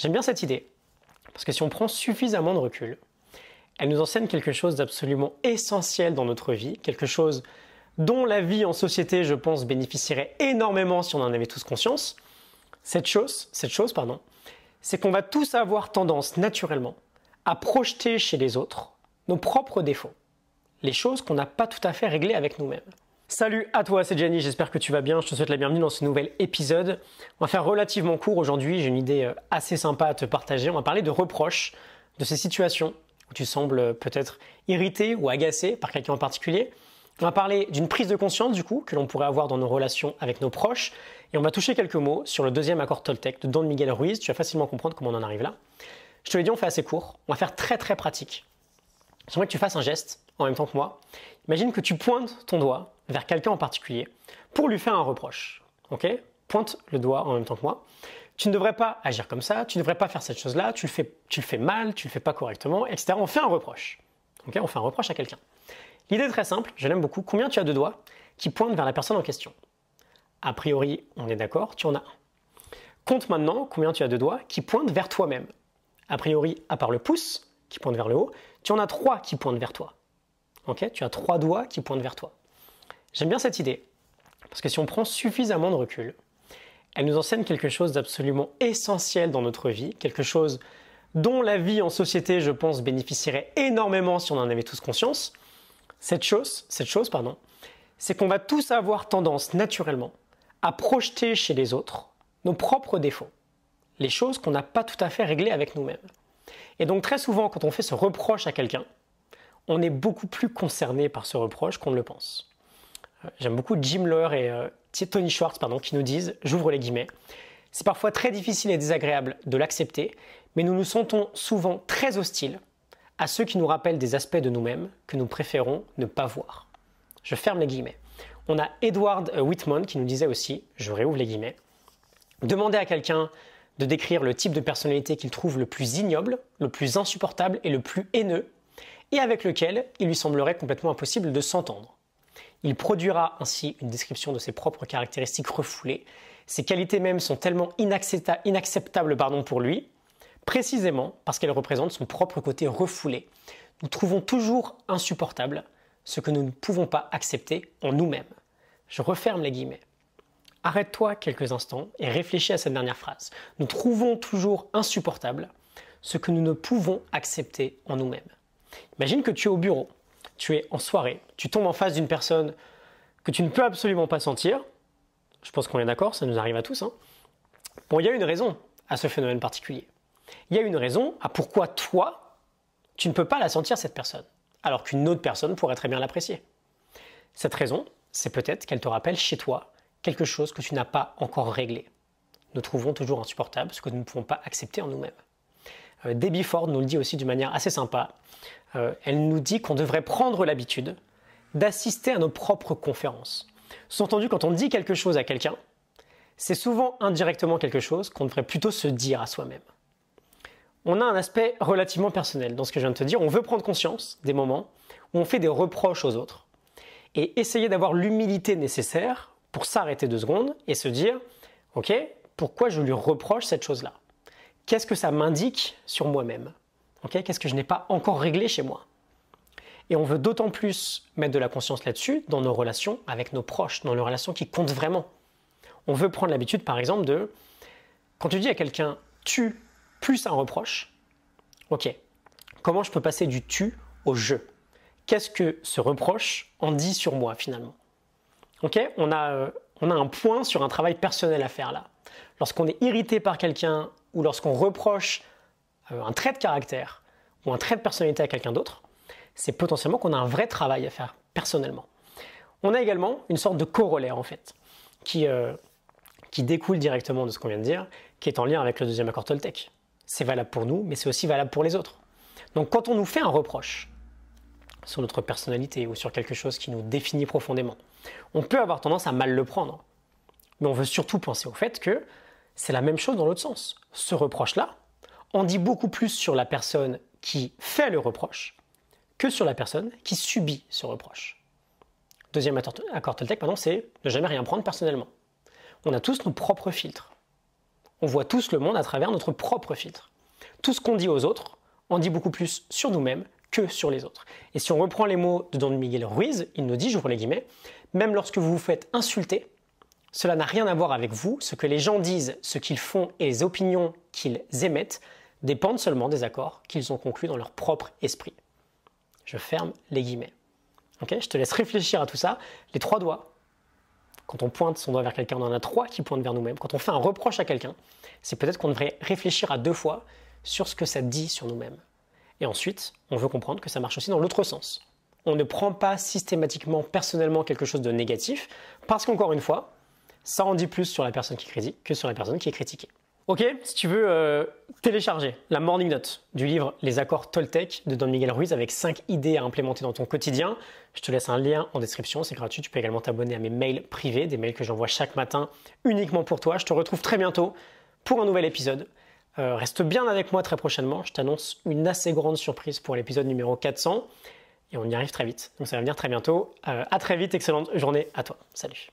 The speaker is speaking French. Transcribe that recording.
J'aime bien cette idée, parce que si on prend suffisamment de recul, elle nous enseigne quelque chose d'absolument essentiel dans notre vie, quelque chose dont la vie en société, je pense, bénéficierait énormément si on en avait tous conscience. Cette chose, c'est qu'on va tous avoir tendance naturellement à projeter chez les autres nos propres défauts, les choses qu'on n'a pas tout à fait réglées avec nous-mêmes. Salut à toi, c'est Gianni, j'espère que tu vas bien, je te souhaite la bienvenue dans ce nouvel épisode. On va faire relativement court aujourd'hui, j'ai une idée assez sympa à te partager. On va parler de reproches, de ces situations où tu sembles peut-être irrité ou agacé par quelqu'un en particulier. On va parler d'une prise de conscience du coup que l'on pourrait avoir dans nos relations avec nos proches. Et on va toucher quelques mots sur le deuxième accord Toltec de Don Miguel Ruiz. Tu vas facilement comprendre comment on en arrive là. Je te l'ai dit, on fait assez court. On va faire très pratique. J'aimerais que tu fasses un geste en même temps que moi. Imagine que tu pointes ton doigt vers quelqu'un en particulier pour lui faire un reproche. Ok ? Pointe le doigt en même temps que moi. Tu ne devrais pas agir comme ça, tu ne devrais pas faire cette chose-là, tu le fais mal, tu le fais pas correctement, etc. On fait un reproche. Ok ? On fait un reproche à quelqu'un. L'idée est très simple, je l'aime beaucoup. Combien tu as de doigts qui pointent vers la personne en question ? A priori, on est d'accord, tu en as un. Compte maintenant combien tu as de doigts qui pointent vers toi-même. A priori, à part le pouce qui pointe vers le haut, tu en as 3 qui pointent vers toi. Ok ? Tu as 3 doigts qui pointent vers toi. J'aime bien cette idée, parce que si on prend suffisamment de recul, elle nous enseigne quelque chose d'absolument essentiel dans notre vie, quelque chose dont la vie en société, je pense, bénéficierait énormément si on en avait tous conscience. Cette chose, c'est qu'on va tous avoir tendance naturellement à projeter chez les autres nos propres défauts, les choses qu'on n'a pas tout à fait réglées avec nous-mêmes. Et donc très souvent, quand on fait ce reproche à quelqu'un, on est beaucoup plus concerné par ce reproche qu'on ne le pense. J'aime beaucoup Jim Loehr et Tony Schwartz qui nous disent, j'ouvre les guillemets, « C'est parfois très difficile et désagréable de l'accepter, mais nous nous sentons souvent très hostiles à ceux qui nous rappellent des aspects de nous-mêmes que nous préférons ne pas voir. » Je ferme les guillemets. On a Edward Whitman qui nous disait aussi, je réouvre les guillemets, « Demander à quelqu'un de décrire le type de personnalité qu'il trouve le plus ignoble, le plus insupportable et le plus haineux, et avec lequel il lui semblerait complètement impossible de s'entendre. Il produira ainsi une description de ses propres caractéristiques refoulées. Ses qualités mêmes sont tellement inacceptables pour lui, précisément parce qu'elles représentent son propre côté refoulé. Nous trouvons toujours insupportable ce que nous ne pouvons pas accepter en nous-mêmes. » Je referme les guillemets. Arrête-toi quelques instants et réfléchis à cette dernière phrase. Nous trouvons toujours insupportable ce que nous ne pouvons accepter en nous-mêmes. Imagine que tu es au bureau, tu es en soirée, tu tombes en face d'une personne que tu ne peux absolument pas sentir. Je pense qu'on est d'accord, ça nous arrive à tous. Bon, il y a une raison à ce phénomène particulier. Il y a une raison à pourquoi toi, tu ne peux pas la sentir cette personne, alors qu'une autre personne pourrait très bien l'apprécier. Cette raison, c'est peut-être qu'elle te rappelle chez toi quelque chose que tu n'as pas encore réglé. Nous trouvons toujours insupportable ce que nous ne pouvons pas accepter en nous-mêmes. Debbie Ford nous le dit aussi d'une manière assez sympa. Elle nous dit qu'on devrait prendre l'habitude d'assister à nos propres conférences. Sous-entendu, quand on dit quelque chose à quelqu'un, c'est souvent indirectement quelque chose qu'on devrait plutôt se dire à soi-même. On a un aspect relativement personnel dans ce que je viens de te dire. On veut prendre conscience des moments où on fait des reproches aux autres et essayer d'avoir l'humilité nécessaire pour s'arrêter 2 secondes et se dire « Ok, pourquoi je lui reproche cette chose-là ? Qu'est-ce que ça m'indique sur moi-même ? Okay, qu'est-ce que je n'ai pas encore réglé chez moi ? » Et on veut d'autant plus mettre de la conscience là-dessus dans nos relations avec nos proches, dans nos relations qui comptent vraiment. On veut prendre l'habitude, par exemple, de, quand tu dis à quelqu'un « tu » plus un reproche, ok, comment je peux passer du « tu » au « je » ? Qu'est-ce que ce reproche en dit sur moi finalement ? Ok, on a un point sur un travail personnel à faire là. Lorsqu'on est irrité par quelqu'un ou lorsqu'on reproche un trait de caractère ou un trait de personnalité à quelqu'un d'autre, c'est potentiellement qu'on a un vrai travail à faire personnellement. On a également une sorte de corollaire en fait, qui découle directement de ce qu'on vient de dire, qui est en lien avec le deuxième accord Toltec. C'est valable pour nous, mais c'est aussi valable pour les autres. Donc quand on nous fait un reproche sur notre personnalité ou sur quelque chose qui nous définit profondément, on peut avoir tendance à mal le prendre. Mais on veut surtout penser au fait que c'est la même chose dans l'autre sens. Ce reproche-là en dit beaucoup plus sur la personne qui fait le reproche que sur la personne qui subit ce reproche. Deuxième accord Toltec, c'est ne jamais rien prendre personnellement. On a tous nos propres filtres. On voit tous le monde à travers notre propre filtre. Tout ce qu'on dit aux autres en dit beaucoup plus sur nous-mêmes que sur les autres. Et si on reprend les mots de Don Miguel Ruiz, il nous dit, j'ouvre les guillemets, même lorsque vous vous faites insulter, cela n'a rien à voir avec vous, ce que les gens disent, ce qu'ils font et les opinions qu'ils émettent dépendent seulement des accords qu'ils ont conclus dans leur propre esprit. Je ferme les guillemets. Okay, je te laisse réfléchir à tout ça. Les 3 doigts, quand on pointe son doigt vers quelqu'un, on en a 3 qui pointent vers nous-mêmes. Quand on fait un reproche à quelqu'un, c'est peut-être qu'on devrait réfléchir à 2 fois sur ce que ça dit sur nous-mêmes. Et ensuite, on veut comprendre que ça marche aussi dans l'autre sens. On ne prend pas systématiquement, personnellement, quelque chose de négatif, parce qu'encore une fois, ça en dit plus sur la personne qui critique que sur la personne qui est critiquée. Ok, si tu veux télécharger la morning note du livre Les accords Toltec de Don Miguel Ruiz avec 5 idées à implémenter dans ton quotidien, je te laisse un lien en description, c'est gratuit. Tu peux également t'abonner à mes mails privés, des mails que j'envoie chaque matin uniquement pour toi. Je te retrouve très bientôt pour un nouvel épisode. Reste bien avec moi très prochainement, je t'annonce une assez grande surprise pour l'épisode numéro 400 et on y arrive très vite. Donc ça va venir très bientôt. À très vite, excellente journée à toi. Salut.